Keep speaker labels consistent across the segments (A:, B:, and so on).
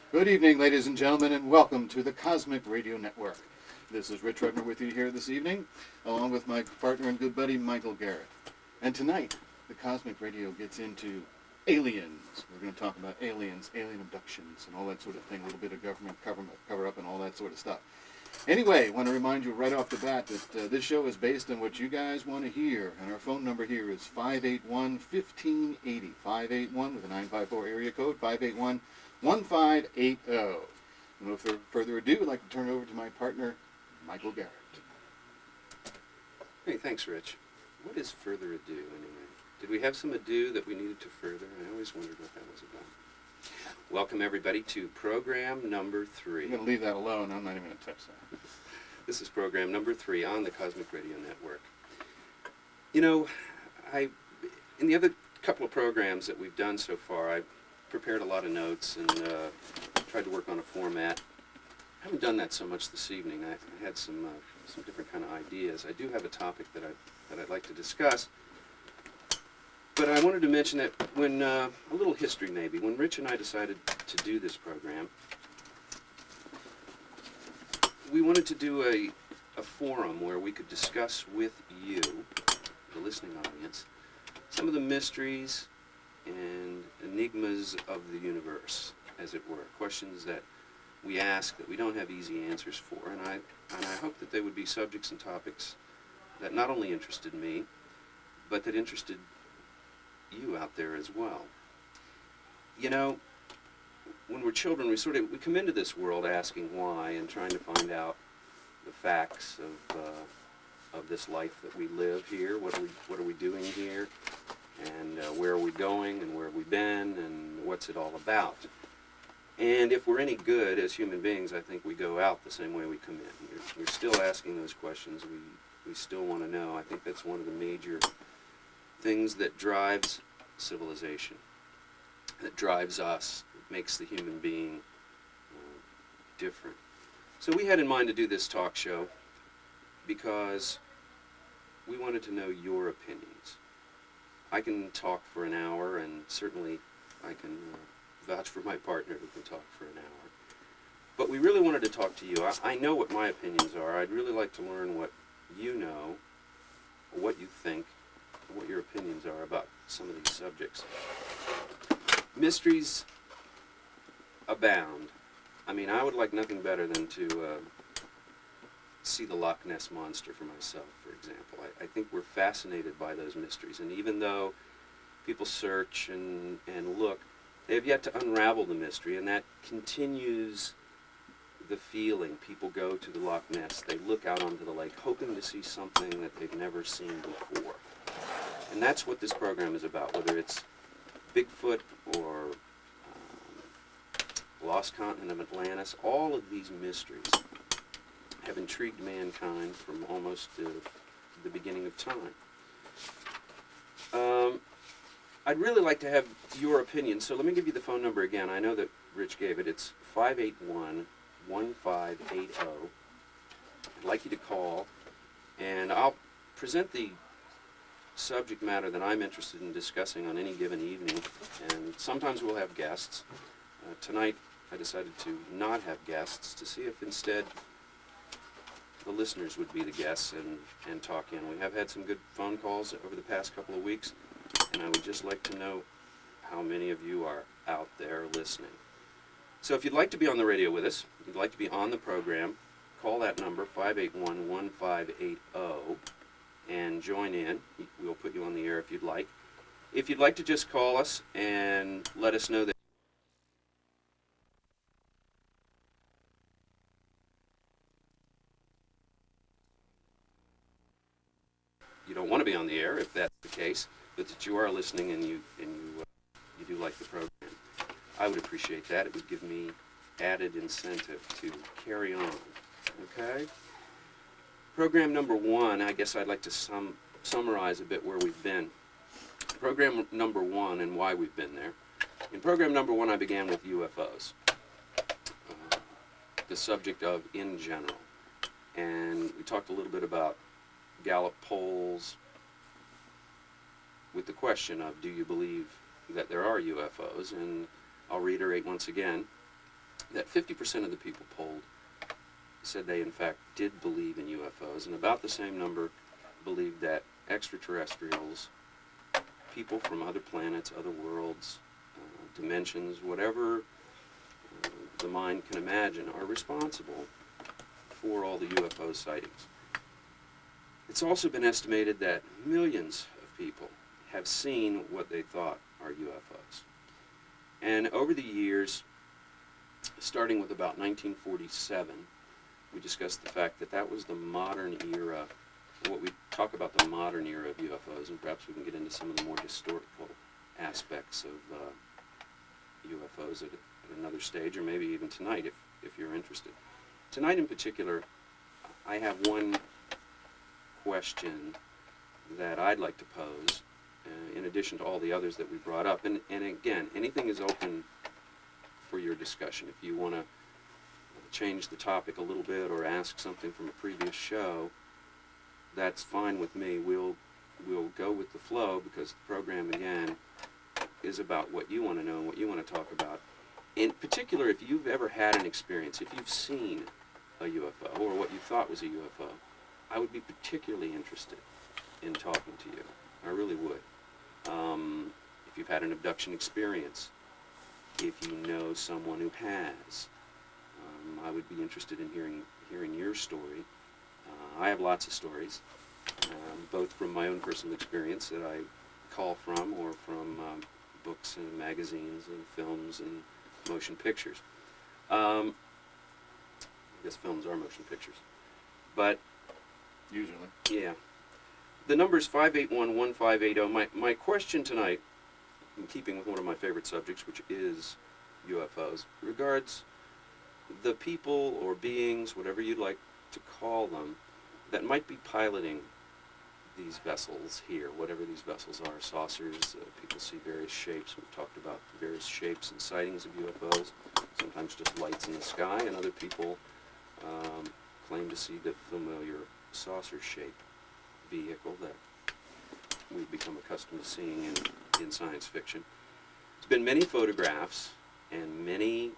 A: Good evening, ladies and gentlemen, and welcome to the Cosmic Radio Network. This is Rich Rudner with you here this evening, along with my partner and good buddy, Michael Garrett. And tonight, the Cosmic Radio gets into aliens. We're going to talk about aliens, alien abductions, and all that sort of thing, a little bit of government cover-up and all that sort of stuff. Anyway, I want to remind you right off the bat that this show is based on what you guys want to hear, and our phone number here is 581-1580, 581 with a 954 area code, 581-1580. And without further ado, I'd like to turn it over to my partner, Michael Garrett.
B: Hey, thanks, Rich. What is further ado, anyway? Did we have some ado that we needed to further? I always wondered what that was about. Welcome, everybody, to program number 3.
A: I'm going to leave that alone. I'm not even going to touch that.
B: This is program number 3 on the Cosmic Radio Network. You know, in the other couple of programs that we've done so far, I prepared a lot of notes and tried to work on a format. I haven't done that so much this evening. I had some different kind of ideas. I do have a topic that I'd like to discuss. But I wanted to mention that when, a little history maybe, when Rich and I decided to do this program, we wanted to do a forum where we could discuss with you, the listening audience, some of the mysteries and enigmas of the universe, as it were. Questions that we ask that we don't have easy answers for, and I hope that they would be subjects and topics that not only interested me, but that interested you out there as well. You know, when we're children, we come into this world asking why and trying to find out the facts of this life that we live here. What are we doing here, and where are we going, and where have we been, and what's it all about? And if we're any good as human beings, I think we go out the same way we come in. We're still asking those questions. We still want to know. I think that's one of the major things that drives civilization, that drives us, makes the human being different. So we had in mind to do this talk show because we wanted to know your opinions. I can talk for an hour, and certainly I can vouch for my partner who can talk for an hour. But we really wanted to talk to you. I know what my opinions are. I'd really like to learn what you know, or what you think, what your opinions are about some of these subjects. Mysteries abound. I mean, I would like nothing better than to see the Loch Ness Monster for myself, for example. I think we're fascinated by those mysteries, and even though people search and look, they have yet to unravel the mystery, and that continues the feeling. People go to the Loch Ness, they look out onto the lake, hoping to see something that they've never seen before. And that's what this program is about, whether it's Bigfoot or Lost Continent of Atlantis. All of these mysteries have intrigued mankind from almost the beginning of time. I'd really like to have your opinion, so let me give you the phone number again. I know that Rich gave it. It's 581-1580. I'd like you to call, and I'll present the subject matter that I'm interested in discussing on any given evening, and sometimes we'll have guests. Tonight I decided to not have guests, to see if instead the listeners would be the guests and talk in. We have had some good phone calls over the past couple of weeks, and I would just like to know how many of you are out there listening. So if you'd like to be on the radio with us, if you'd like to be on the program, call that number, 581-1580, and join in. We'll put you on the air if you'd like. If you'd like to just call us and let us know that you don't want to be on the air, if that's the case, but that you are listening and you do like the program, I would appreciate that. It would give me added incentive to carry on. Okay? Program number 1, I guess I'd like to summarize a bit where we've been. Program number 1 and why we've been there. In program number 1, I began with UFOs, the subject of in general. And we talked a little bit about Gallup polls with the question of, do you believe that there are UFOs? And I'll reiterate once again, that 50% of the people polled said they in fact did believe in UFOs, and about the same number believed that extraterrestrials, people from other planets, other worlds, dimensions, whatever the mind can imagine, are responsible for all the UFO sightings. It's also been estimated that millions of people have seen what they thought are UFOs. And over the years, starting with about 1947, we discussed the fact that that was the modern era, what we talk about the modern era of UFOs, and perhaps we can get into some of the more historical aspects of UFOs at another stage, or maybe even tonight if you're interested. Tonight in particular, I have one question that I'd like to pose, in addition to all the others that we brought up. And again, anything is open for your discussion. If you want to change the topic a little bit or ask something from a previous show, that's fine with me. We'll go with the flow, because the program, again, is about what you want to know and what you want to talk about. In particular, if you've ever had an experience, if you've seen a UFO or what you thought was a UFO, I would be particularly interested in talking to you. I really would. If you've had an abduction experience, if you know someone who has, I would be interested in hearing your story. I have lots of stories, both from my own personal experience that I call from, or from books and magazines and films and motion pictures. I guess films are motion pictures. But
A: Usually.
B: yeah. The number is 581-1580. My question tonight, in keeping with one of my favorite subjects, which is UFOs, regards the people or beings, whatever you'd like to call them, that might be piloting these vessels here, whatever these vessels are, saucers. People see various shapes. We've talked about various shapes and sightings of UFOs, sometimes just lights in the sky, and other people claim to see the familiar saucer-shaped vehicle that we've become accustomed to seeing in science fiction. There's been many photographs and many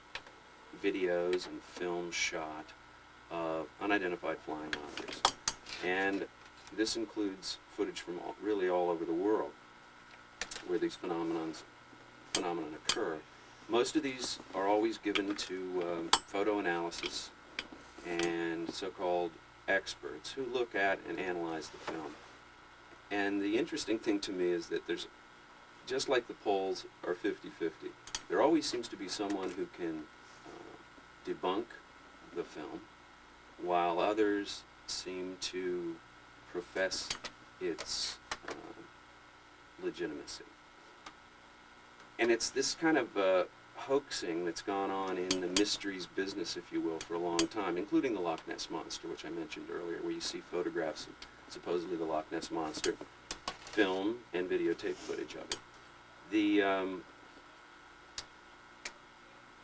B: videos and films shot of unidentified flying objects. And this includes footage from really all over the world where these phenomenon occur. Most of these are always given to photo analysis and so-called experts who look at and analyze the film. And the interesting thing to me is that there's, just like the polls are 50-50, there always seems to be someone who can debunk the film, while others seem to profess its legitimacy. And it's this kind of hoaxing that's gone on in the mysteries business, if you will, for a long time, including the Loch Ness Monster, which I mentioned earlier, where you see photographs of supposedly the Loch Ness Monster, film and videotape footage of it.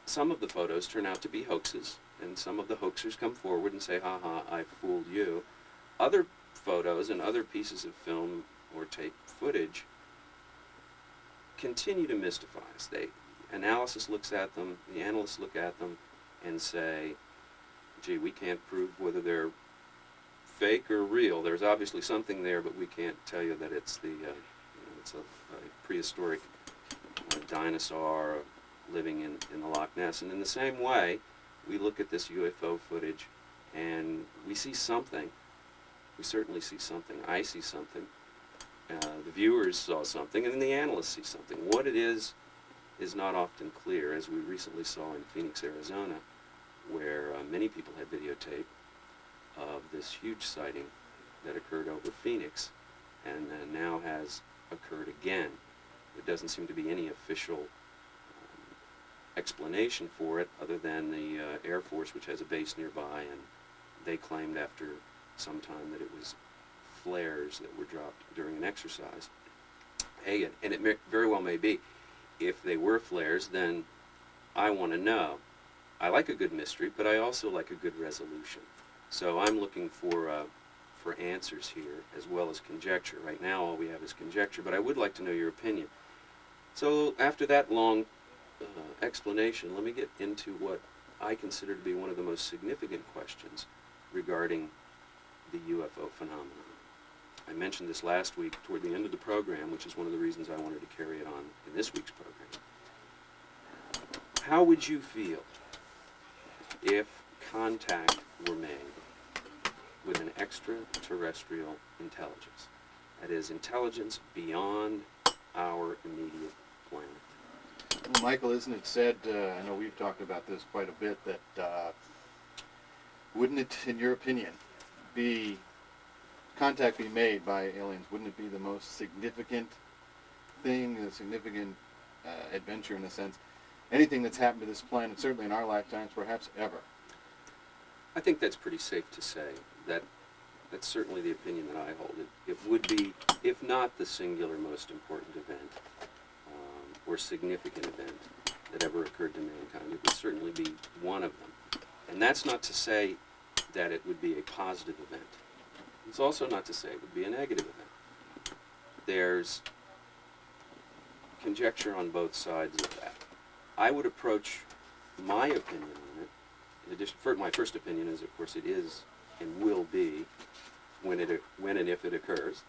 B: Some of the photos turn out to be hoaxes, and some of the hoaxers come forward and say, "Ha ha, I fooled you." Other photos and other pieces of film or tape footage continue to mystify us. Analysis looks at them, the analysts look at them and say, gee, we can't prove whether they're fake or real. There's obviously something there, but we can't tell you that it's it's a prehistoric dinosaur living in the Loch Ness. And in the same way, we look at this UFO footage and we see something. We certainly see something. I see something. The viewers saw something, and then the analysts see something. What it is not often clear, as we recently saw in Phoenix, Arizona, where many people had videotape of this huge sighting that occurred over Phoenix, and now has occurred again. There doesn't seem to be any official explanation for it, other than the Air Force, which has a base nearby, and they claimed after some time that it was flares that were dropped during an exercise. Hey, and it very well may be. If they were flares, then I want to know. I like a good mystery, but I also like a good resolution. So I'm looking for answers here, as well as conjecture. Right now, all we have is conjecture, but I would like to know your opinion. So after that long explanation, let me get into what I consider to be one of the most significant questions regarding the UFO phenomenon. I mentioned this last week toward the end of the program, which is one of the reasons I wanted to carry it on in this week's program. How would you feel if contact were made with an extraterrestrial intelligence? That is, intelligence beyond our immediate planet.
A: Well, Michael, isn't it said, I know we've talked about this quite a bit, that wouldn't it, in your opinion, be contact be made by aliens, wouldn't it be the most significant thing, a significant adventure in a sense, anything that's happened to this planet, certainly in our lifetimes, perhaps ever?
B: I think that's pretty safe to say. That's certainly the opinion that I hold. It would be, if not the singular most important event or significant event that ever occurred to mankind, it would certainly be one of them. And that's not to say that it would be a positive event. It's also not to say it would be a negative event. There's conjecture on both sides of that. I would approach my opinion on it, in addition, my first opinion is, of course, it is and will be, when and if it occurs,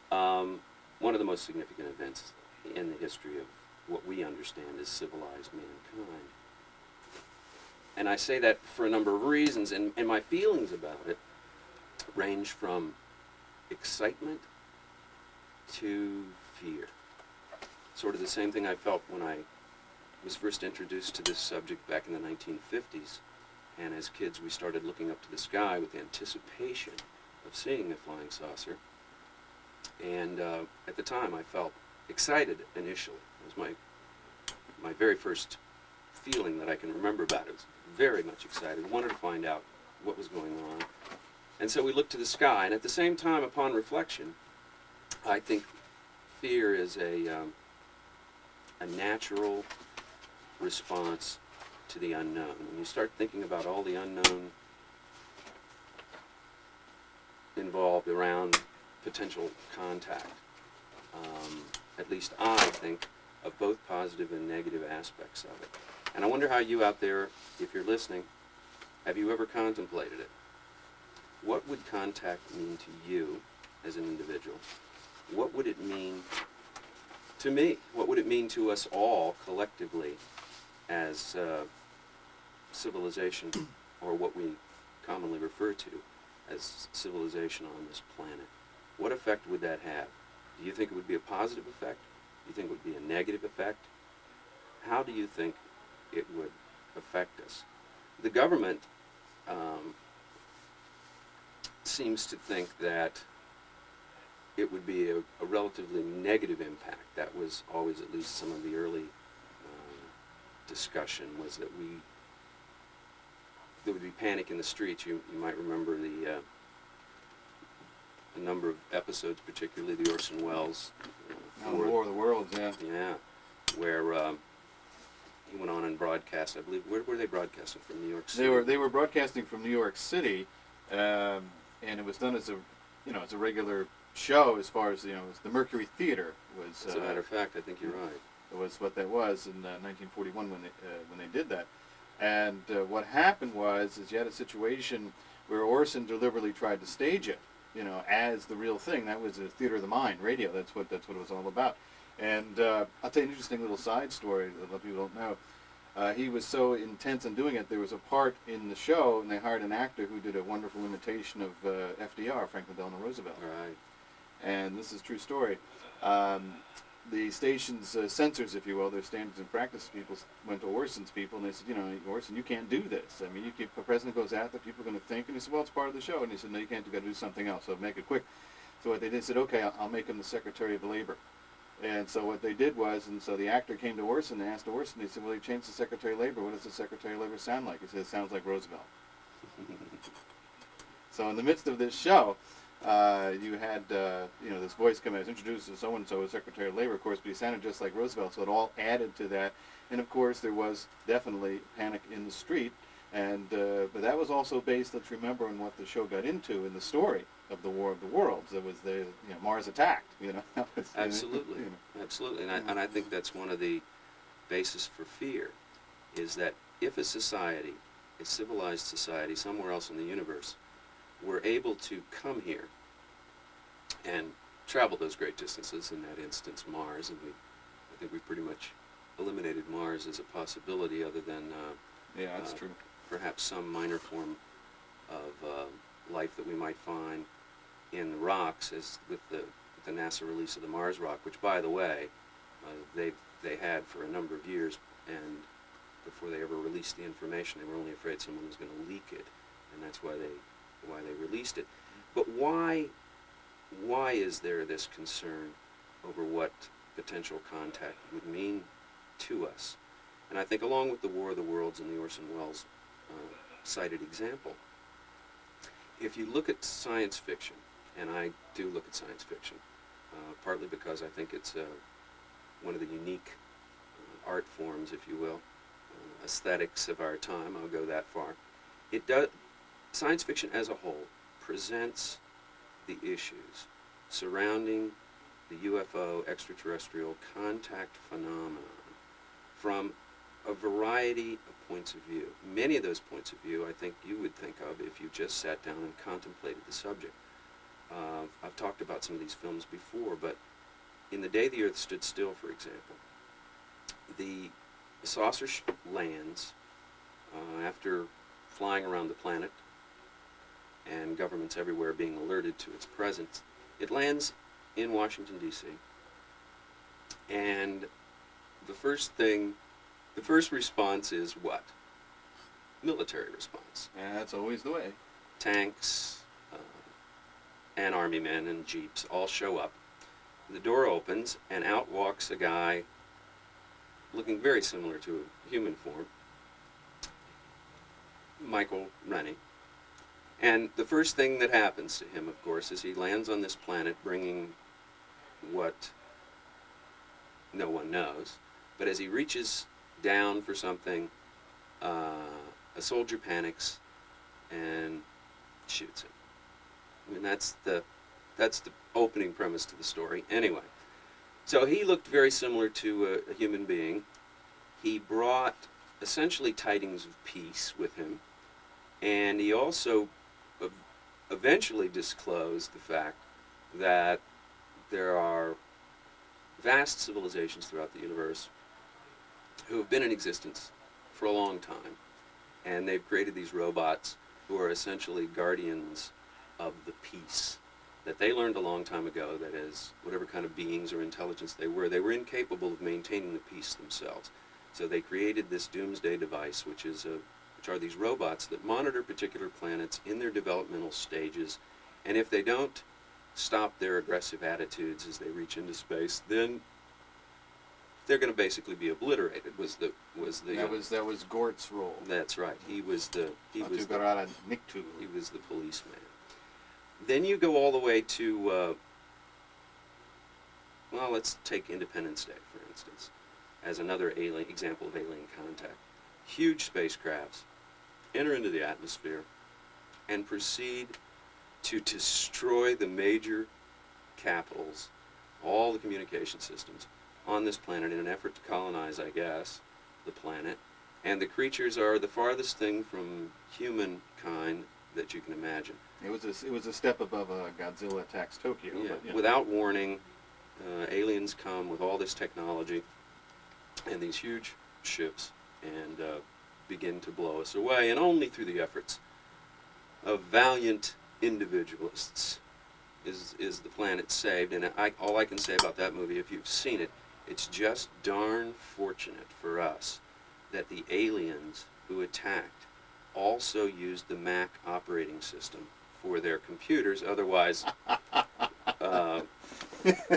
B: one of the most significant events in the history of what we understand as civilized mankind. And I say that for a number of reasons, and my feelings about it range from excitement to fear. Sort of the same thing I felt when I was first introduced to this subject back in the 1950s. And as kids, we started looking up to the sky with anticipation of seeing a flying saucer. And at the time, I felt excited initially. It was my very first feeling that I can remember about it. I was very much excited, wanted to find out what was going on. And so we looked to the sky, and at the same time, upon reflection, I think fear is a natural response to the unknown. When you start thinking about all the unknown involved around potential contact, at least I think of both positive and negative aspects of it. And I wonder how you out there, if you're listening, have you ever contemplated it? What would contact mean to you as an individual? What would it mean to me? What would it mean to us all collectively as civilization, or what we commonly refer to as civilization on this planet? What effect would that have? Do you think it would be a positive effect? Do you think it would be a negative effect? How do you think it would affect us? The government seems to think that it would be a relatively negative impact. That was always at least some of the early discussion, was that there would be panic in the streets. You might remember the number of episodes, particularly the Orson Welles
A: War of the Worlds, yeah.
B: Yeah, where he went on and broadcast, I believe, where were they broadcasting from? New York City?
A: They were broadcasting from New York City, and it was done as a regular show, as far as, it was the Mercury Theater was.
B: As a matter of fact, I think you're right.
A: It was what that was in 1941 when they did that. And what happened was you had a situation where Orson deliberately tried to stage it, as the real thing. That was a theater of the mind, radio. That's what it was all about. And I'll tell you an interesting little side story that a lot of people don't know. He was so intense in doing it, there was a part in the show, and they hired an actor who did a wonderful imitation of FDR, Franklin Delano Roosevelt.
B: Right.
A: And this is a true story. The station's censors, if you will, their standards and practice people, went to Orson's people, and they said, Orson, you can't do this. I mean, if the president goes out there, people are going to think. And he said, well, it's part of the show. And he said, no, you can't. You've got to do something else. So make it quick. So what they did, said, okay, I'll make him the Secretary of Labor. And so what they did was, and so the actor came to Orson and asked Orson, he said, well, he changed the Secretary of Labor. What does the Secretary of Labor sound like? He said, it sounds like Roosevelt. So in the midst of this show, you had this voice come as introduced as so-and-so as Secretary of Labor, of course, but he sounded just like Roosevelt, so it all added to that. And of course, there was definitely panic in the street. And but that was also based, let's remember, on what the show got into in the story of the War of the Worlds. It was Mars attacked.
B: Absolutely, absolutely, and I think that's one of the basis for fear, is that if a society a civilized society somewhere else in the universe were able to come here and travel those great distances, in that instance Mars, and I think we pretty much eliminated Mars as a possibility, other than
A: Yeah, that's true.
B: perhaps some minor form of life that we might find in the rocks, as with the NASA release of the Mars rock, which, by the way, they had for a number of years, and before they ever released the information, they were only afraid someone was going to leak it, and that's why they released it. But why is there this concern over what potential contact would mean to us? And I think, along with the War of the Worlds and the Orson Welles cited example, if you look at science fiction, and I do look at science fiction, partly because I think it's one of the unique art forms, if you will, aesthetics of our time, I'll go that far. Science fiction as a whole presents the issues surrounding the UFO extraterrestrial contact phenomenon from a variety of points of view. Many of those points of view I think you would think of if you just sat down and contemplated the subject. I've talked about some of these films before, but in The Day the Earth Stood Still, for example, the saucer lands after flying around the planet and governments everywhere being alerted to its presence. It lands in Washington, D.C., and the first response is what? Military response.
A: Yeah, that's always the way.
B: Tanks and army men and jeeps all show up. The door opens, and out walks a guy looking very similar to a human form, Michael Rennie. And the first thing that happens to him, of course, is he lands on this planet bringing what no one knows. But as he reaches down for something, a soldier panics and shoots him. I mean, that's the opening premise to the story. Anyway, so he looked very similar to a human being. He brought essentially tidings of peace with him, and he also eventually disclosed the fact that there are vast civilizations throughout the universe who have been in existence for a long time, and they've created these robots who are essentially guardians of the peace that they learned a long time ago, that is, whatever kind of beings or intelligence they were incapable of maintaining the peace themselves. So they created this doomsday device, which are these robots that monitor particular planets in their developmental stages, and if they don't stop their aggressive attitudes as they reach into space, then they're going to basically be obliterated. That
A: was Gort's role.
B: That's right. He was the policeman. Then you go all the way to, let's take Independence Day, for instance, as another example of alien contact. Huge spacecrafts enter into the atmosphere and proceed to destroy the major capitals, all the communication systems on this planet in an effort to colonize, I guess, the planet. And the creatures are the farthest thing from humankind that you can imagine.
A: It was a step above Godzilla attacks Tokyo.
B: Yeah.
A: But,
B: Without warning, aliens come with all this technology and these huge ships and begin to blow us away, and only through the efforts of valiant individualists is the planet saved. And all I can say about that movie, if you've seen it, it's just darn fortunate for us that the aliens who attacked also used the Mac operating system for their computers. Otherwise,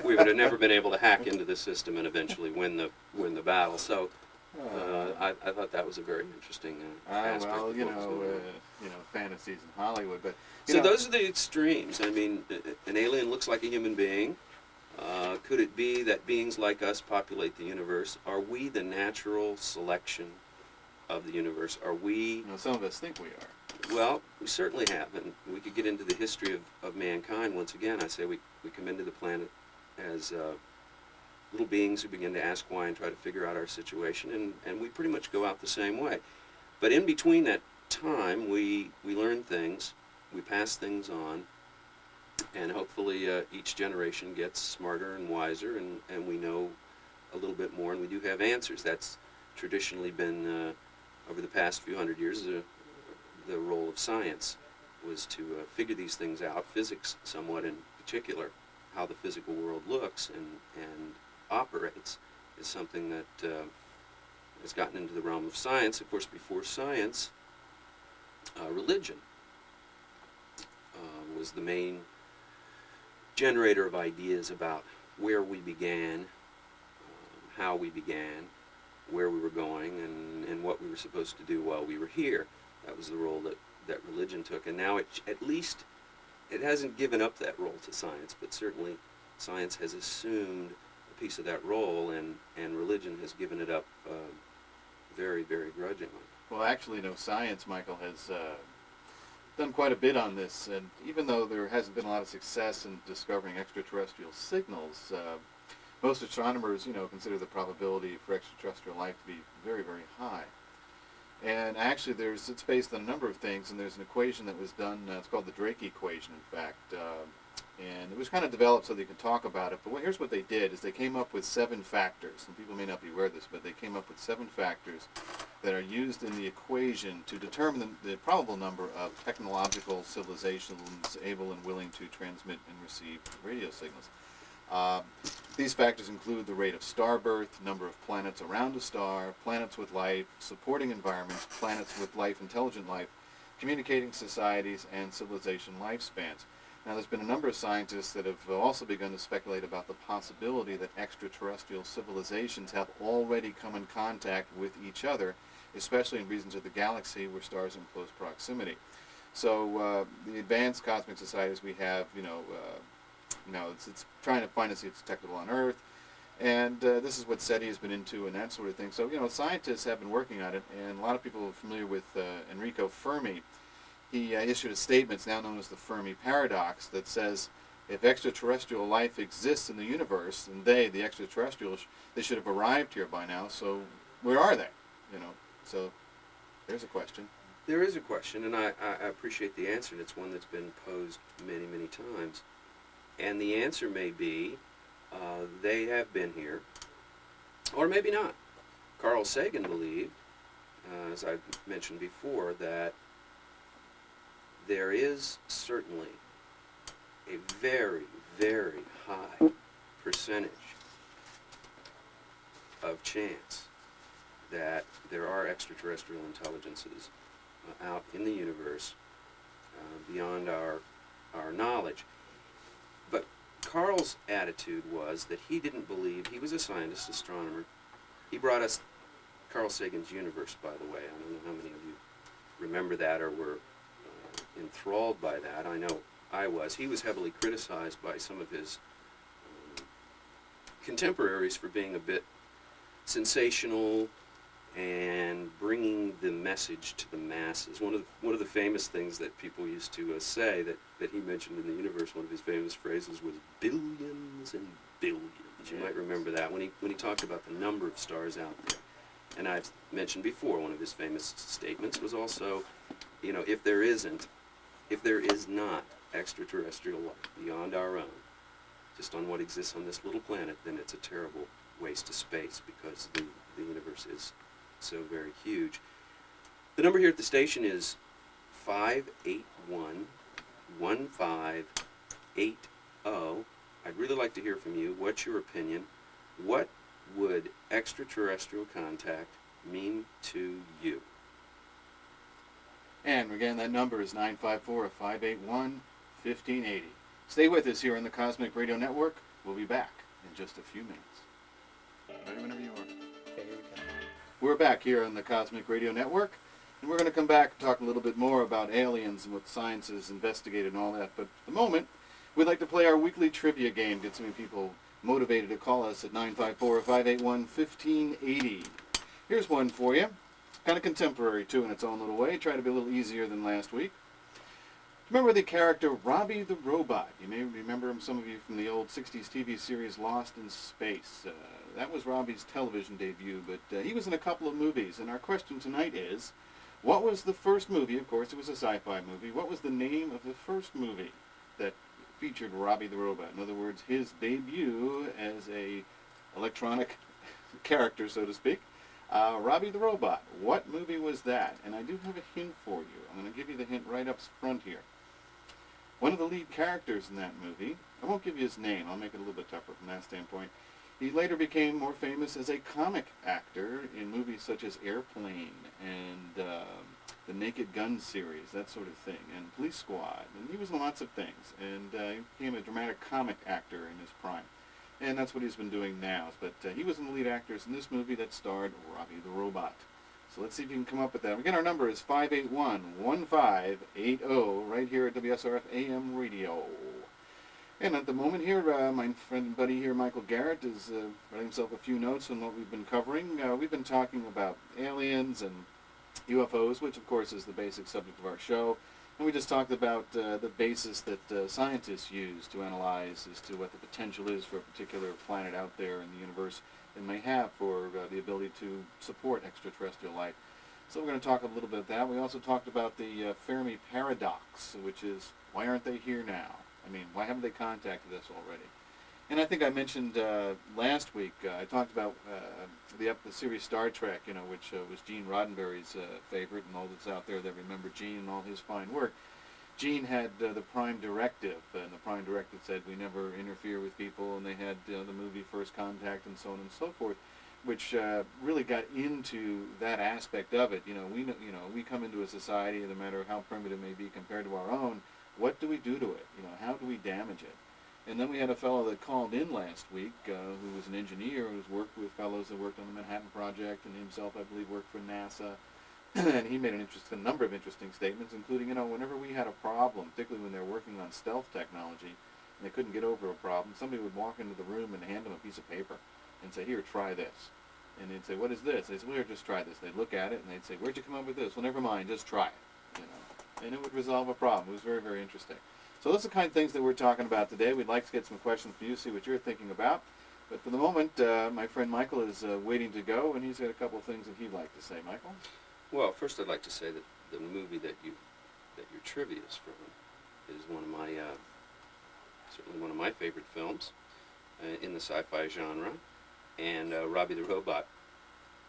B: we would have never been able to hack into the system and eventually win the battle. So I thought that was a very interesting aspect.
A: Well, fantasies in Hollywood, but
B: those are the extremes. I mean, an alien looks like a human being. Could it be that beings like us populate the universe? Are we the natural selection of the universe? Are we...
A: some of us think we are.
B: Well, we certainly have, and we could get into the history of mankind once again. I say we come into the planet as little beings who begin to ask why and try to figure out our situation, and we pretty much go out the same way. But in between that time, we learn things, we pass things on, and hopefully each generation gets smarter and wiser, and we know a little bit more, and we do have answers. That's traditionally been, over the past few hundred years, the role of science was to figure these things out, physics somewhat in particular, how the physical world looks and operates is something that has gotten into the realm of science. Of course, before science, religion was the main generator of ideas about where we began, how we began, where we were going, and what we were supposed to do while we were here. That was the role that religion took. And now at least it hasn't given up that role to science, but certainly science has assumed a piece of that role, and religion has given it up very, very grudgingly.
A: Well, actually, no, science, Michael, has done quite a bit on this, and even though there hasn't been a lot of success in discovering extraterrestrial signals, most astronomers, consider the probability for extraterrestrial life to be very, very high. And actually, it's based on a number of things, and there's an equation that was done, it's called the Drake equation, in fact, and it was kind of developed so they could talk about it, but here's what they did, is they came up with 7 factors, and people may not be aware of this, but they came up with 7 factors that are used in the equation to determine the probable number of technological civilizations able and willing to transmit and receive radio signals. These factors include the rate of star birth, number of planets around a star, planets with life, supporting environments, planets with life, intelligent life, communicating societies, and civilization lifespans. Now, there's been a number of scientists that have also begun to speculate about the possibility that extraterrestrial civilizations have already come in contact with each other, especially in regions of the galaxy where stars are in close proximity. So the advanced cosmic societies we have, it's trying to find to see if it's detectable on Earth, and this is what SETI has been into and that sort of thing. So, scientists have been working on it, and a lot of people are familiar with Enrico Fermi. He issued a statement, now known as the Fermi paradox, that says if extraterrestrial life exists in the universe, and the extraterrestrials, they should have arrived here by now, so where are they? So there's a question.
B: There is a question, and I appreciate the answer, and it's one that's been posed many, many times. And the answer may be they have been here, or maybe not. Carl Sagan believed, as I mentioned before, that there is certainly a very, very high percentage of chance that there are extraterrestrial intelligences out in the universe beyond our knowledge. But Carl's attitude was that he didn't believe, he was a scientist, astronomer. He brought us Carl Sagan's universe, by the way. I don't know how many of you remember that or were enthralled by that. I know I was. He was heavily criticized by some of his contemporaries for being a bit sensational and bringing the message to the masses. One of the famous things that people used to say that he mentioned in the universe, one of his famous phrases was billions and billions. You might remember that when he talked about the number of stars out there. And I've mentioned before, one of his famous statements was also, if there is not extraterrestrial life beyond our own, just on what exists on this little planet, then it's a terrible waste of space because the universe is so very huge. The number here at the station is 581-1580. I'd really like to hear from you. What's your opinion? What would extraterrestrial contact mean to you?
A: And again, that number is 954-581-1580. Stay with us here on the Cosmic Radio Network. We'll be back in just a few minutes. Ready whenever you are.
C: Okay, here we go.
A: We're back here on the Cosmic Radio Network, and we're going to come back and talk a little bit more about aliens and what science has investigated and all that. But at the moment, we'd like to play our weekly trivia game, get some people motivated to call us at 954-581-1580. Here's one for you. Kind of contemporary, too, in its own little way. Try to be a little easier than last week. Remember the character Robbie the Robot? You may remember him, some of you, from the old 60s TV series Lost in Space. That was Robbie's television debut, but he was in a couple of movies. And our question tonight is, What was the first movie? Of course, it was a sci-fi movie. What was the name of the first movie that featured Robbie the Robot? In other words, his debut as a electronic character, so to speak. Robbie the Robot. What movie was that? And I do have a hint for you. I'm going to give you the hint right up front here. One of the lead characters in that movie, I won't give you his name, I'll make it a little bit tougher from that standpoint. He later became more famous as a comic actor in movies such as Airplane and the Naked Gun series, that sort of thing, and Police Squad. And he was in lots of things, and he became a dramatic comic actor in his prime. And that's what he's been doing now. But he was one of the lead actors in this movie that starred Robbie the Robot. So let's see if you can come up with that. Again, our number is 581-1580 right here at WSRF AM Radio. And at the moment here, my friend and buddy here, Michael Garrett, is writing himself a few notes on what we've been covering. We've been talking about aliens and UFOs, which of course is the basic subject of our show. And we just talked about the basis that scientists use to analyze as to what the potential is for a particular planet out there in the universe and may have for the ability to support extraterrestrial life. So we're going to talk a little bit about that. We also talked about the Fermi paradox, which is, why aren't they here now? I mean, why haven't they contacted us already? And I think I mentioned last week, I talked about the series Star Trek, which was Gene Roddenberry's favorite, and all that's out there that remember Gene and all his fine work. Gene had the Prime Directive, and the Prime Directive said we never interfere with people, and they had the movie First Contact and so on and so forth, which really got into that aspect of it. We come into a society, no matter how primitive it may be compared to our own, what do we do to it? How do we damage it? And then we had a fellow that called in last week who was an engineer who's worked with fellows that worked on the Manhattan Project, and himself, I believe, worked for NASA. And he made a number of interesting statements, including, whenever we had a problem, particularly when they were working on stealth technology, and they couldn't get over a problem, somebody would walk into the room and hand them a piece of paper and say, here, try this. And they'd say, what is this? They'd say, well, here, just try this. They'd look at it, and they'd say, where'd you come up with this? Well, never mind, just try it. And it would resolve a problem. It was very, very interesting. So those are the kind of things that we're talking about today. We'd like to get some questions from you, see what you're thinking about. But for the moment, my friend Michael is waiting to go, and he's got a couple of things that he'd like to say. Michael?
B: Well, first I'd like to say that the movie that your trivia is from is one of my certainly one of my favorite films in the sci-fi genre, and Robbie the Robot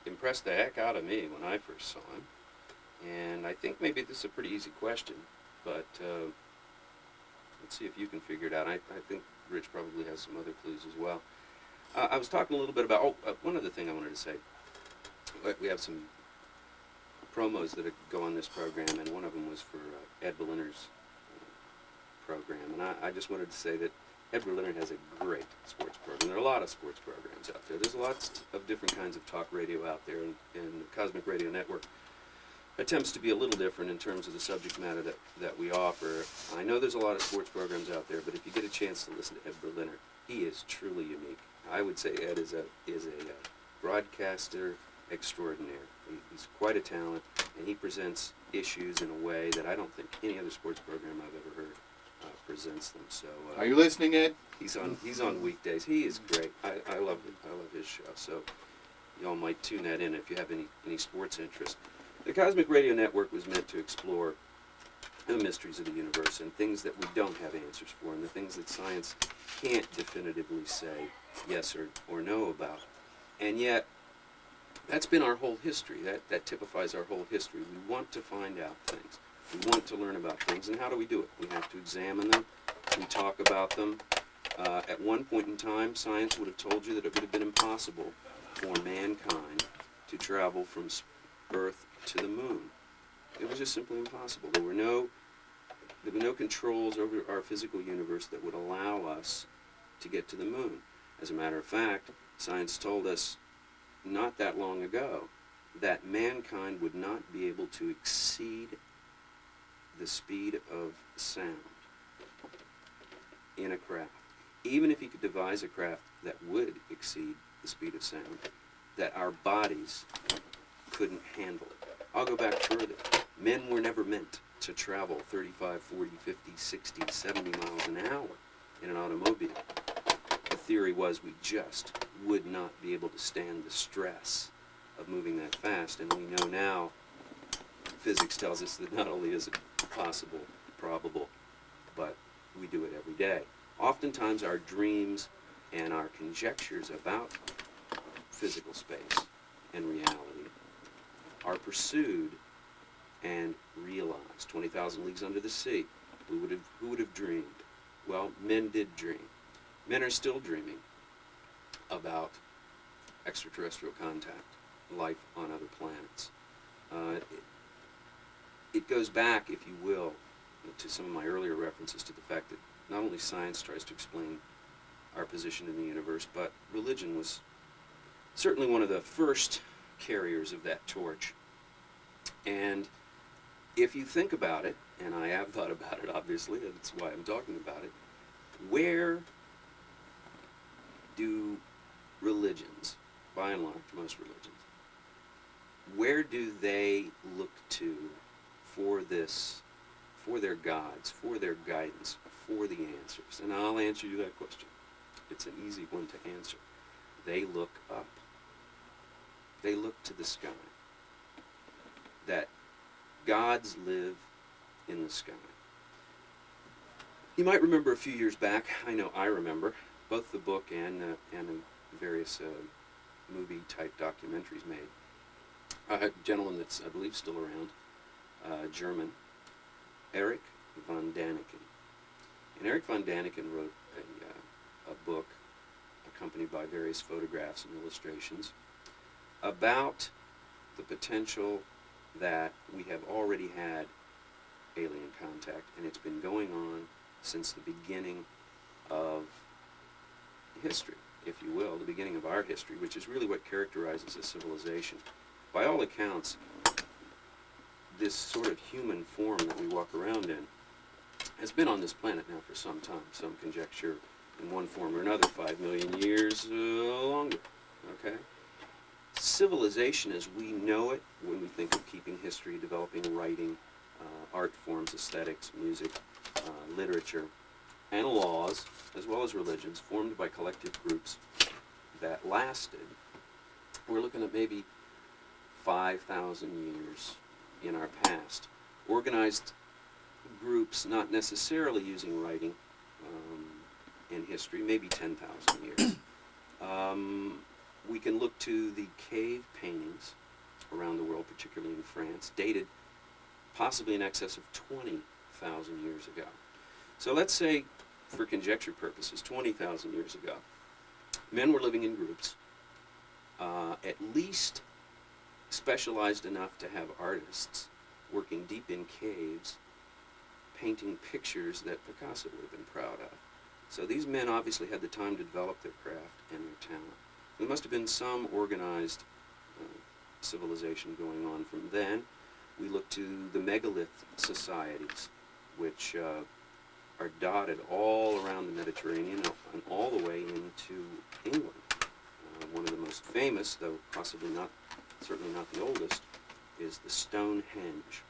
B: impressed the heck out of me when I first saw him. And I think maybe this is a pretty easy question, but let's see if you can figure it out. I think Rich probably has some other clues as well. I was talking a little bit about, one other thing I wanted to say. We have some promos that go on this program, and one of them was for Ed Berliner's program. And I just wanted to say that Ed Berliner has a great sports program. There are a lot of sports programs out there. There's lots of different kinds of talk radio out there, and the Cosmic Radio Network attempts to be a little different in terms of the subject matter that we offer. I know there's a lot of sports programs out there, but if you get a chance to listen to Ed Berliner, he is truly unique. I would say Ed is a broadcaster extraordinaire. He's quite a talent, and he presents issues in a way that I don't think any other sports program I've ever heard presents them. So
A: are you listening, Ed?
B: He's on weekdays. He is great. I love him. I love his show. So y'all might tune that in if you have any sports interest. The Cosmic Radio Network was meant to explore the mysteries of the universe and things that we don't have answers for, and the things that science can't definitively say yes or no about. And yet, that's been our whole history. That typifies our whole history. We want to find out things. We want to learn about things. And how do we do it? We have to examine them. We talk about them. At one point in time, science would have told you that it would have been impossible for mankind to travel from Earth to the moon. It was just simply impossible. There were no controls over our physical universe that would allow us to get to the moon. As a matter of fact, science told us not that long ago that mankind would not be able to exceed the speed of sound in a craft. Even if he could devise a craft that would exceed the speed of sound, that our bodies couldn't handle it. I'll go back further. Men were never meant to travel 35, 40, 50, 60, 70 miles an hour in an automobile. The theory was we just would not be able to stand the stress of moving that fast, and we know now physics tells us that not only is it possible, probable, but we do it every day. Oftentimes our dreams and our conjectures about physical space and reality are pursued and realized. 20,000 Leagues Under the Sea. Who would have dreamed? Well, men did dream. Men are still dreaming about extraterrestrial contact, life on other planets. It goes back, if you will, to some of my earlier references to the fact that not only science tries to explain our position in the universe, but religion was certainly one of the first carriers of that torch. And if you think about it, and I have thought about it obviously, that's why I'm talking about it, where do religions, by and large, most religions, where do they look to for this, for their gods, for their guidance, for the answers? And I'll answer you that question. It's an easy one to answer. They look up. They look to the sky. That gods live in the sky. You might remember a few years back, I know I remember, both the book and various movie-type documentaries made. A gentleman that's, I believe, still around, German, Eric von Daniken. And Eric von Daniken wrote a book accompanied by various photographs and illustrations about the potential that we have already had alien contact, and it's been going on since the beginning of history, if you will, the beginning of our history, which is really what characterizes a civilization. By all accounts, this sort of human form that we walk around in has been on this planet now for some time. Some conjecture in one form or another, 5 million years longer, okay? Civilization as we know it, when we think of keeping history, developing writing, art forms, aesthetics, music, literature, and laws, as well as religions, formed by collective groups that lasted, we're looking at maybe 5,000 years in our past. Organized groups, not necessarily using writing in history, maybe 10,000 years. We can look to the cave paintings around the world, particularly in France, dated possibly in excess of 20,000 years ago. So let's say, for conjecture purposes, 20,000 years ago, men were living in groups, at least specialized enough to have artists working deep in caves, painting pictures that Picasso would have been proud of. So these men obviously had the time to develop their craft and their talent. There must have been some organized civilization going on from then. We look to the megalith societies, which are dotted all around the Mediterranean and all the way into England. One of the most famous, though possibly not, certainly not the oldest, is the Stonehenge.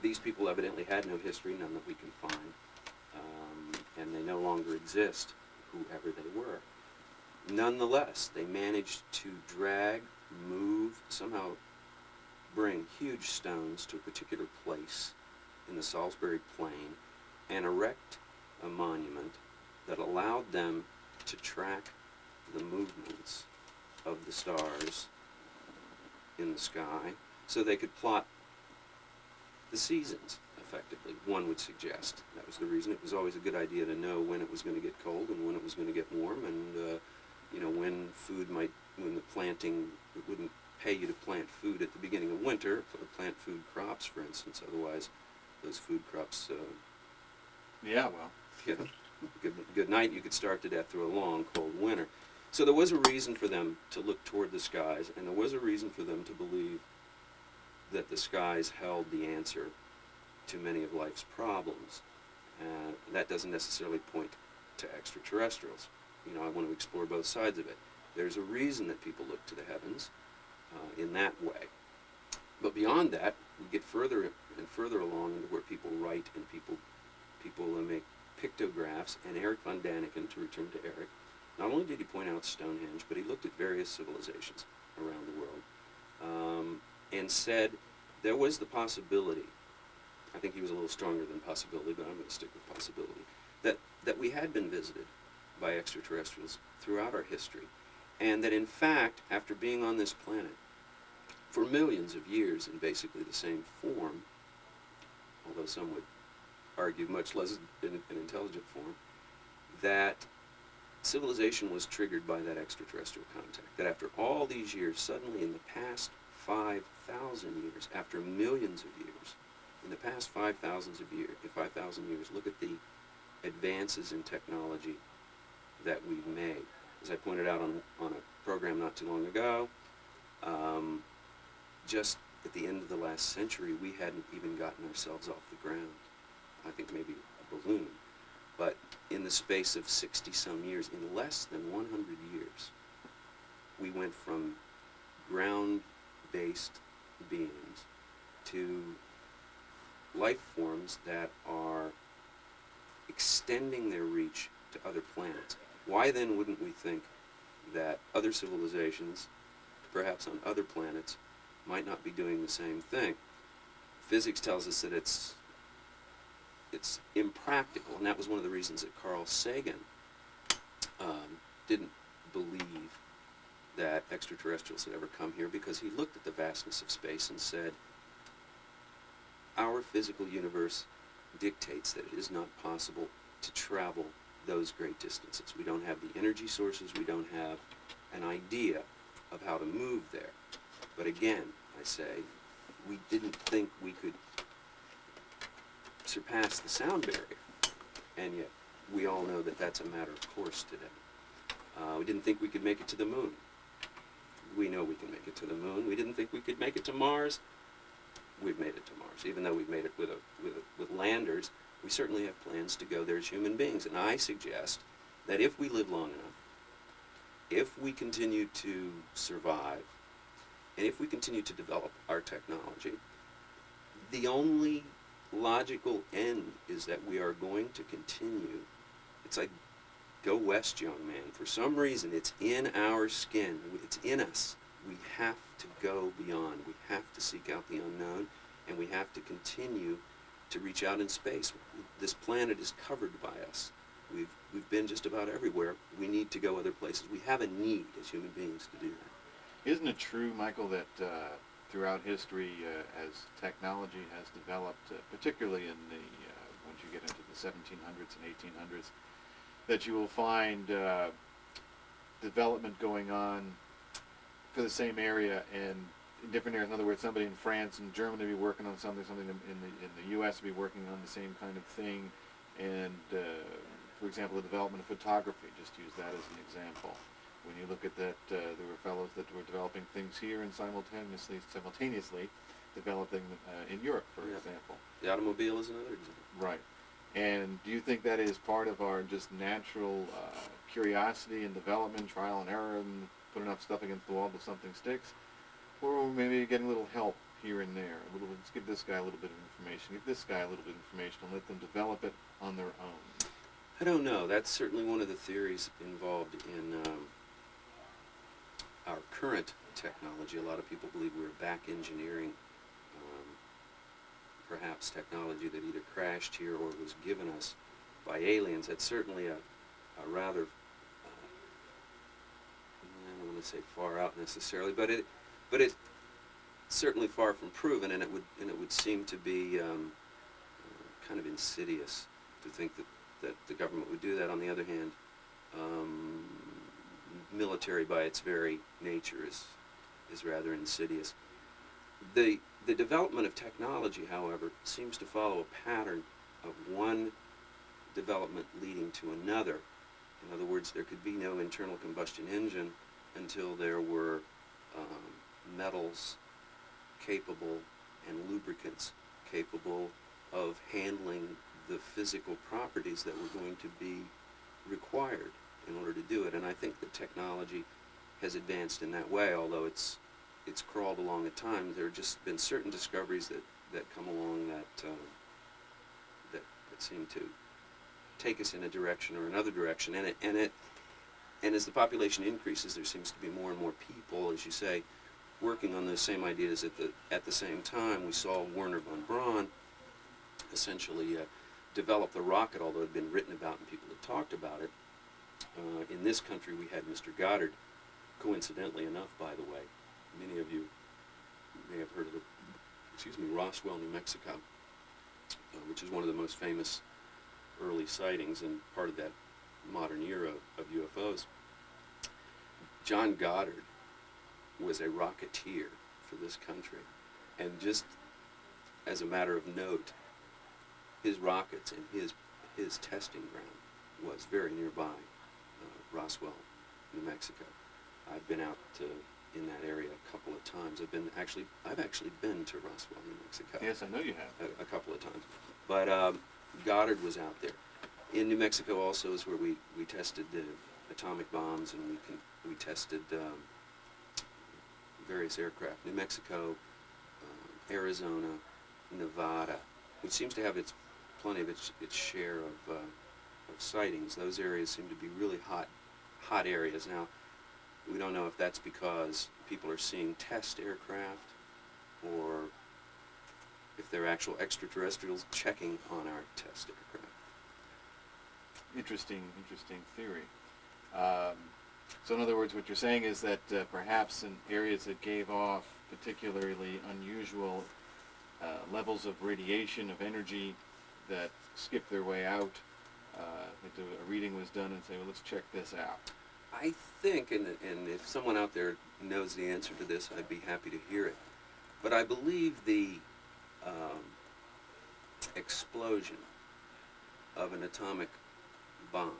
B: These people evidently had no history, none that we can find, and they no longer exist, whoever they were. Nonetheless, they managed to drag, move, somehow bring huge stones to a particular place in the Salisbury Plain and erect a monument that allowed them to track the movements of the stars in the sky so they could plot the seasons effectively, one would suggest. That was the reason. It was always a good idea to know when it was going to get cold and when it was going to get warm, and when food might, when the planting, it wouldn't pay you to plant food at the beginning of winter, or plant food crops, for instance. Otherwise, those food crops, good night, you could starve to death through a long, cold winter. So there was a reason for them to look toward the skies, and there was a reason for them to believe that the skies held the answer to many of life's problems. That doesn't necessarily point to extraterrestrials. I want to explore both sides of it. There's a reason that people look to the heavens in that way. But beyond that, we get further and further along into where people write and people make pictographs. And Eric von Daniken, to return to Eric, not only did he point out Stonehenge, but he looked at various civilizations around the world and said there was the possibility, I think he was a little stronger than possibility, but I'm going to stick with possibility, that we had been visited by extraterrestrials throughout our history, and that in fact, after being on this planet for millions of years in basically the same form, although some would argue much less in an intelligent form, that civilization was triggered by that extraterrestrial contact. That after all these years, suddenly in the past 5,000 years, after millions of years, in the past 5,000 years, look at the advances in technology that we've made. As I pointed out on a program not too long ago, just at the end of the last century, we hadn't even gotten ourselves off the ground. I think maybe a balloon. But in the space of 60-some years, in less than 100 years, we went from ground-based beings to life forms that are extending their reach to other planets. Why then wouldn't we think that other civilizations, perhaps on other planets, might not be doing the same thing? Physics tells us that it's impractical, and that was one of the reasons that Carl Sagan didn't believe that extraterrestrials had ever come here, because he looked at the vastness of space and said, our physical universe dictates that it is not possible to travel those great distances. We don't have the energy sources, we don't have an idea of how to move there. But again, I say, we didn't think we could surpass the sound barrier, and yet we all know that that's a matter of course today. We didn't think we could make it to the moon. We know we can make it to the moon. We didn't think we could make it to Mars. We've made it to Mars. Even though we've made it with landers, we certainly have plans to go there as human beings. And I suggest that if we live long enough, if we continue to survive, and if we continue to develop our technology, the only logical end is that we are going to continue. It's like, go west, young man. For some reason, it's in our skin. It's in us. We have to go beyond. We have to seek out the unknown, and we have to continue to reach out in space. This planet is covered by us. We've been just about everywhere. We need to go other places. We have a need as human beings to do that.
A: Isn't it true, Michael, that throughout history, as technology has developed, particularly in the once you get into the 1700s and 1800s, that you will find development going on for the same area and in different areas? In other words, somebody in France and Germany will be working on something in the U.S. will be working on the same kind of thing, and for example, the development of photography, just use that as an example. When you look at that, there were fellows that were developing things here and simultaneously developing in Europe, for example.
B: The automobile is another example.
A: Right. And do you think that is part of our just natural curiosity and development, trial and error, and put enough stuff against the wall till something sticks? Or maybe getting a little help here and there. Let's give this guy a little bit of information, give this guy a little bit of information, and let them develop it on their own.
B: I don't know. That's certainly one of the theories involved in our current technology. A lot of people believe we're back engineering perhaps technology that either crashed here or was given us by aliens. That's certainly a rather, I don't want to say far out necessarily, but it's certainly far from proven, and it would seem to be kind of insidious to think that the government would do that. On the other hand, military by its very nature is rather insidious. The development of technology, however, seems to follow a pattern of one development leading to another. In other words, there could be no internal combustion engine until there were metals capable and lubricants capable of handling the physical properties that were going to be required in order to do it. And I think the technology has advanced in that way, although it's crawled along at times. There have just been certain discoveries that come along that seem to take us in a direction or another direction. And as the population increases, there seems to be more and more people, as you say, working on those same ideas at the same time, we saw Werner von Braun essentially develop the rocket, although it had been written about and people had talked about it. In this country, we had Mr. Goddard. Coincidentally enough, by the way, many of you may have heard of Roswell, New Mexico, which is one of the most famous early sightings and part of that modern era of UFOs. John Goddard was a rocketeer for this country, and just as a matter of note, his rockets and his testing ground was very nearby, Roswell, New Mexico. I've been out in that area a couple of times. I've actually been to Roswell, New Mexico.
A: Yes, I know you have.
B: A couple of times. But Goddard was out there. In New Mexico also is where we tested the atomic bombs, and we tested various aircraft. New Mexico, Arizona, Nevada, which seems to have plenty of its share of sightings. Those areas seem to be really hot areas. Now, we don't know if that's because people are seeing test aircraft or if they're actual extraterrestrials checking on our test aircraft.
A: Interesting theory. So in other words, what you're saying is that perhaps in areas that gave off particularly unusual levels of radiation, of energy, that skipped their way out, a reading was done and say, well, let's check this out.
B: I think, and if someone out there knows the answer to this, I'd be happy to hear it, but I believe the explosion of an atomic bomb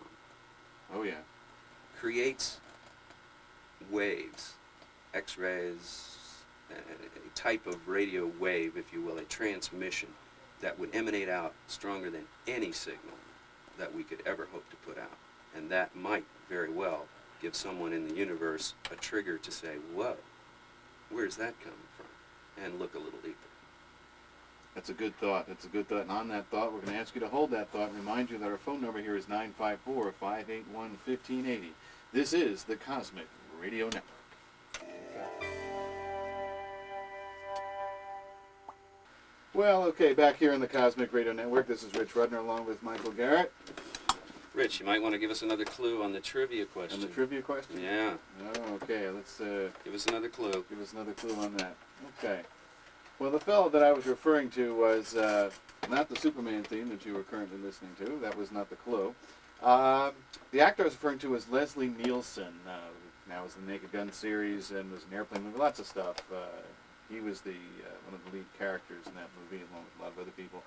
B: creates waves, X-rays, a type of radio wave, if you will, a transmission that would emanate out stronger than any signal that we could ever hope to put out. And that might very well give someone in the universe a trigger to say, whoa, where's that coming from? And look a little deeper.
A: That's a good thought. And on that thought, we're going to ask you to hold that thought and remind you that our phone number here is 954-581-1580. This is the Cosmic Radio Network. Well, okay, back here in the Cosmic Radio Network, this is Rich Rudner along with Michael Garrett.
B: Rich, you might want to give us another clue on the trivia question.
A: On the trivia question?
B: Yeah.
A: Oh, okay, let's...
B: give us another clue.
A: Give us another clue on that. Okay. Well, the fellow that I was referring to was not the Superman theme that you were currently listening to. That was not the clue. The actor I was referring to was Leslie Nielsen. Now was in the Naked Gun series and was in Airplane movie, lots of stuff. He was one of the lead characters in that movie, along with a lot of other people.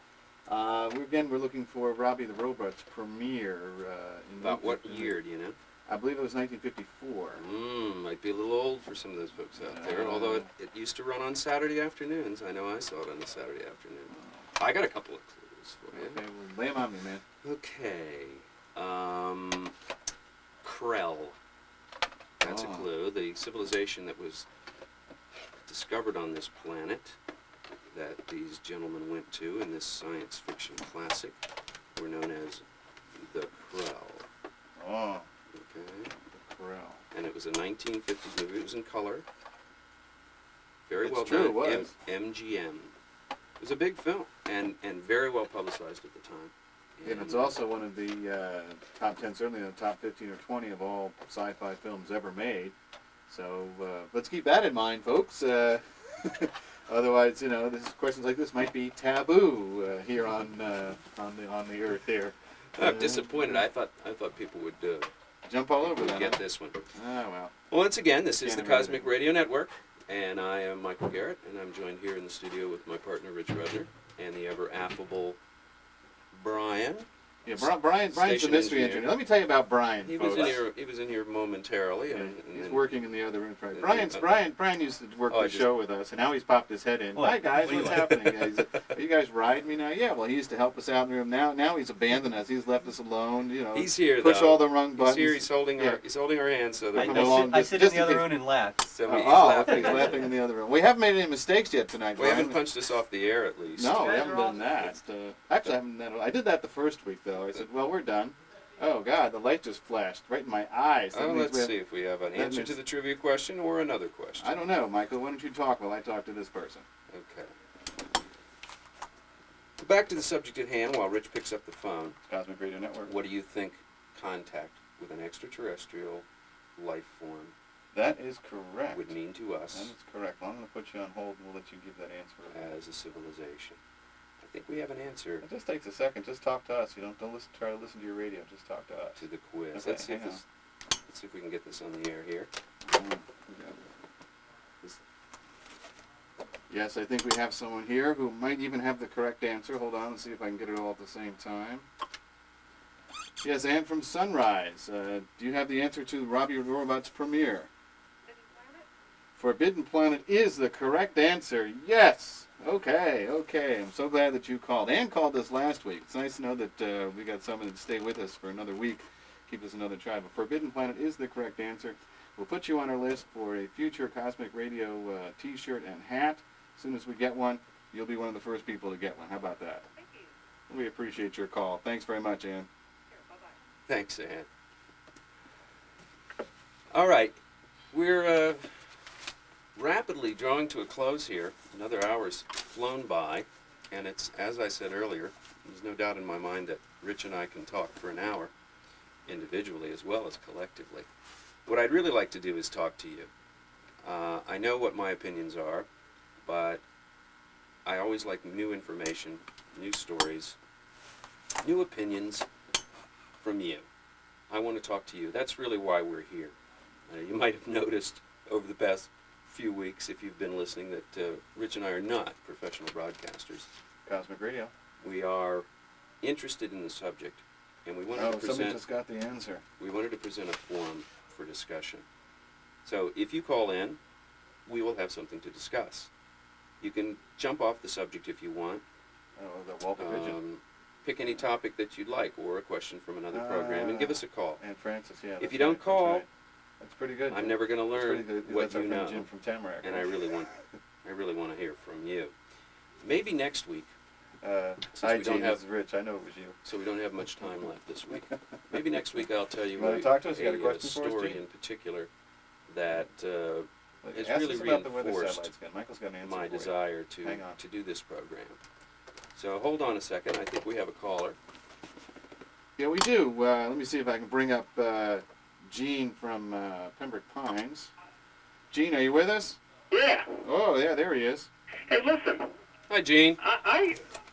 A: We're looking for Robbie the Robot's premiere.
B: About what year, do you know?
A: I believe it was 1954.
B: Might be a little old for some of those folks out there, although it used to run on Saturday afternoons. I know I saw it on a Saturday afternoon. I got a couple of clues for you.
A: Okay, well, lay them on me, man.
B: Okay. Krell. That's a clue. The civilization that was discovered on this planet that these gentlemen went to in this science fiction classic were known as the Krell.
A: Oh.
B: Okay.
A: The Krell.
B: And it was a 1950s movie. It was in color. Very
A: It's
B: well
A: true,
B: done.
A: it was.
B: MGM. It was a big film and very well publicized at the time.
A: And it's also one of the top 10, certainly in the top 15 or 20 of all sci-fi films ever made. So let's keep that in mind, folks. Otherwise, questions like this might be taboo here on the earth here.
B: I'm disappointed. I thought people would
A: jump all over that.
B: Get this one.
A: Ah, well.
B: Once again, this is the Cosmic Radio Network, and I am Michael Garrett, and I'm joined here in the studio with my partner Rich Rudner and the ever affable Brian.
A: Yeah, Brian's the mystery engineer. Let me tell you about Brian.
B: He
A: folks.
B: was in here momentarily.
A: Yeah,
B: and
A: he's
B: then,
A: working in the other room. Brian used to work the show with us, and now he's popped his head in.
C: What?
A: Hi guys,
C: What do you
A: what's happening? Are you guys riding me now? Yeah. Well, he used to help us out in the room. Now he's abandoned us. He's left us alone.
B: he's here.
A: Push all the wrong buttons.
B: He's here. He's holding our hands so that
C: I sit in the other room and laugh.
B: So he's
A: he's laughing in the other room. We haven't made any mistakes yet tonight.
B: We haven't punched us off the air at least.
A: No, we
C: guys
A: haven't
C: are all
A: done that. Actually, I haven't done that. I did that the first week though. I said, well, we're done. Oh, God, the light just flashed right in my eyes. That means
B: Let's see if we have an answer to the trivia question or another question.
A: I don't know, Michael. Why don't you talk while I talk to this person?
B: Okay. Back to the subject at hand while Rich picks up the phone.
A: Cosmic Radio Network.
B: What do you think contact with an extraterrestrial life form
A: That is correct.
B: would mean to us
A: That is correct. Well, I'm going to put you on hold and we'll let you give that answer.
B: as a civilization? I think we have an answer
A: It just takes a second. Just talk to us. You don't listen, try to listen to your radio. Just talk to us.
B: to the quiz.
A: Okay,
B: Let's see
A: hang on.
B: let's see if we can get this on the air here.
A: Yes, I think we have someone here who might even have the correct answer. Hold on, let's see if I can get it all at the same time. Yes, Ann from Sunrise. Do you have the answer to Robbie Robot's premiere? Forbidden Planet is the correct answer. Yes. Okay. I'm so glad that you called. Ann called us last week. It's nice to know that we got someone to stay with us for another week, keep us another try. But Forbidden Planet is the correct answer. We'll put you on our list for a future Cosmic Radio T-shirt and hat. As soon as we get one, you'll be one of the first people to get one. How about that?
D: Thank you.
A: We appreciate your call. Thanks very much, Ann.
D: Here, bye-bye.
B: Thanks, Ann. All right. We're rapidly drawing to a close here. Another hour's flown by, and it's, as I said earlier, there's no doubt in my mind that Rich and I can talk for an hour, individually as well as collectively. What I'd really like to do is talk to you. I know what my opinions are, but I always like new information, new stories, new opinions from you. I want to talk to you. That's really why we're here. You might have noticed over the past few weeks, if you've been listening, that Rich and I are not professional broadcasters.
A: Cosmic Radio.
B: We are interested in the subject, and we wanted to
A: Somebody
B: present.
A: just got the answer.
B: We wanted to present a forum for discussion. So if you call in, we will have something to discuss. You can jump off the subject if you want.
A: Oh, the Walter Pigeon.
B: Pick any topic that you'd like, or a question from another program, and give us a call.
A: And Francis, yeah.
B: If
A: that's
B: you don't
A: right,
B: call,
A: that's right. That's pretty good.
B: I'm never going to
A: That's
B: learn
A: pretty good.
B: what
A: That's our
B: you
A: friend
B: know,
A: Jim from Tamarack.
B: and I really want to hear from you. Maybe next week.
A: Hi,
B: we don't
A: Gene,
B: have-
A: this is Rich. I know it was you.
B: So we don't have much time left this week. Maybe next week I'll tell you
A: You wanna
B: a,
A: talk to us? You got a question for us,
B: story
A: Gene?
B: in particular that has
A: Ask
B: really
A: us about the weather
B: reinforced
A: satellites again. Michael's got an answer
B: my
A: for you.
B: desire
A: Hang on.
B: to do this program. So hold on a second. I think we have a caller.
A: Yeah, we do. Let me see if I can bring up Gene from Pembroke Pines. Gene, are you with us?
E: Yeah.
A: Oh, yeah, there he is.
E: Hey, listen.
B: Hi, Gene.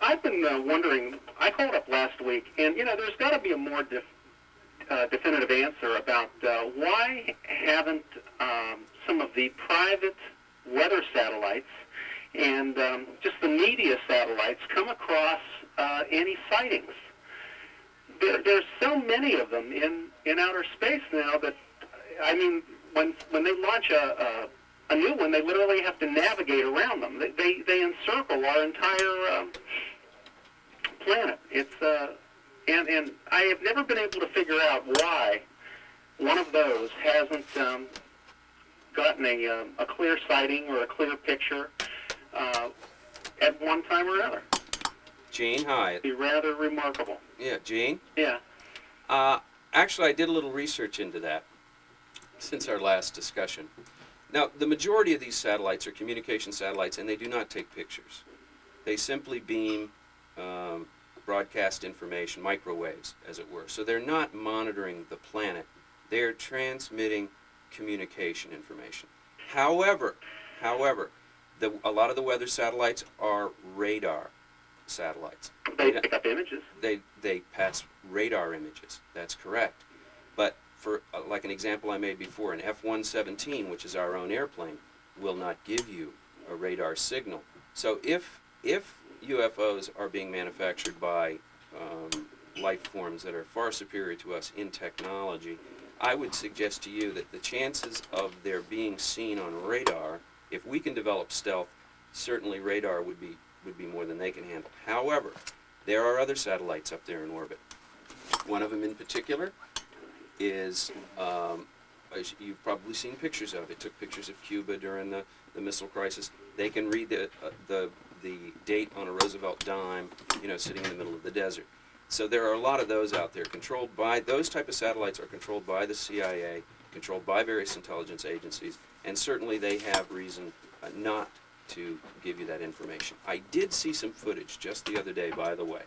E: I've been wondering. I called up last week, and there's got to be a more definitive answer about why haven't some of the private weather satellites and just the media satellites come across any sightings. There's so many of them in outer space now that, I mean, when they launch a new one, they literally have to navigate around them. They encircle our entire planet. It's and I have never been able to figure out why one of those hasn't gotten a clear sighting or a clear picture at one time or another.
B: Gene, hi.
E: It'd be rather remarkable.
B: Yeah, Gene.
E: Yeah.
B: Actually, I did a little research into that since our last discussion. Now, the majority of these satellites are communication satellites, and they do not take pictures. They simply beam broadcast information, microwaves, as it were. So they're not monitoring the planet. They're transmitting communication information. However, a lot of the weather satellites are radar satellites.
E: They pick up images.
B: They pass radar images. That's correct. But for like an example I made before, an F-117, which is our own airplane, will not give you a radar signal. So if UFOs are being manufactured by life forms that are far superior to us in technology, I would suggest to you that the chances of their being seen on radar, if we can develop stealth, certainly radar would be more than they can handle. However, there are other satellites up there in orbit. One of them in particular is, you've probably seen pictures of. It took pictures of Cuba during the missile crisis. They can read the date on a Roosevelt dime, sitting in the middle of the desert. So there are a lot of those out there controlled by, those type of satellites are controlled by the CIA, controlled by various intelligence agencies, and certainly they have reason not to give you that information. I did see some footage just the other day, by the way,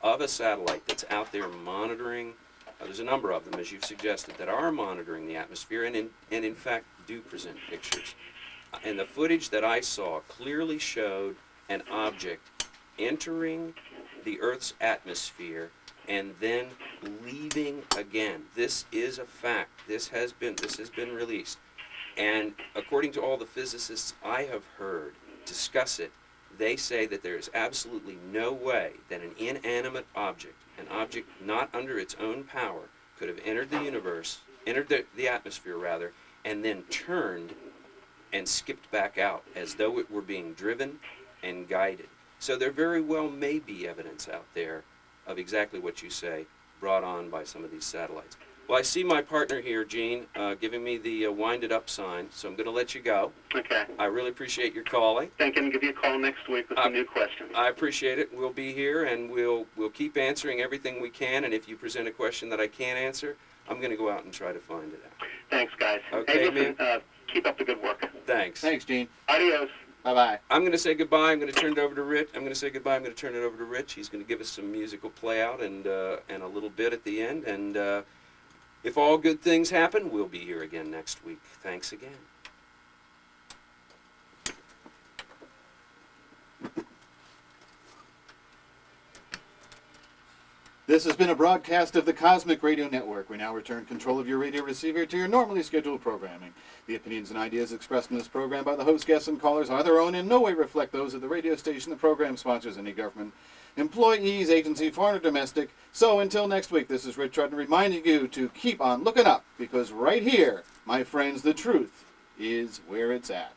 B: of a satellite that's out there monitoring, there's a number of them, as you've suggested, that are monitoring the atmosphere and in fact do present pictures. And the footage that I saw clearly showed an object entering the Earth's atmosphere and then leaving again. This is a fact. This has been released. And according to all the physicists I have heard discuss it, they say that there is absolutely no way that an inanimate object, an object not under its own power, could have entered the universe, entered the atmosphere rather, and then turned and skipped back out as though it were being driven and guided. So there very well may be evidence out there of exactly what you say, brought on by some of these satellites. Well, I see my partner here, Gene, giving me the wind it up sign, so I'm going to let you go.
E: Okay.
B: I really appreciate your calling.
E: Thank you, and give you a call next week with some new questions.
B: I appreciate it. We'll be here, and we'll keep answering everything we can, and if you present a question that I can't answer, I'm going to go out and try to find it out.
E: Thanks, guys.
B: Okay,
E: hey, listen, keep up the good work.
B: Thanks.
A: Thanks, Gene.
E: Adios.
A: Bye-bye.
B: I'm going to say goodbye. I'm going to turn it over to Rich. I'm going to say goodbye. I'm going to turn it over to Rich. He's going to give us some musical play out and a little bit at the end. And if all good things happen, we'll be here again next week. Thanks again.
A: This has been a broadcast of the Cosmic Radio Network. We now return control of your radio receiver to your normally scheduled programming. The opinions and ideas expressed in this program by the host, guests, and callers are their own and in no way reflect those of the radio station, the program sponsors, any government, employees, agency, foreign or domestic. So until next week, this is Rich Trudden reminding you to keep on looking up, because right here, my friends, the truth is where it's at.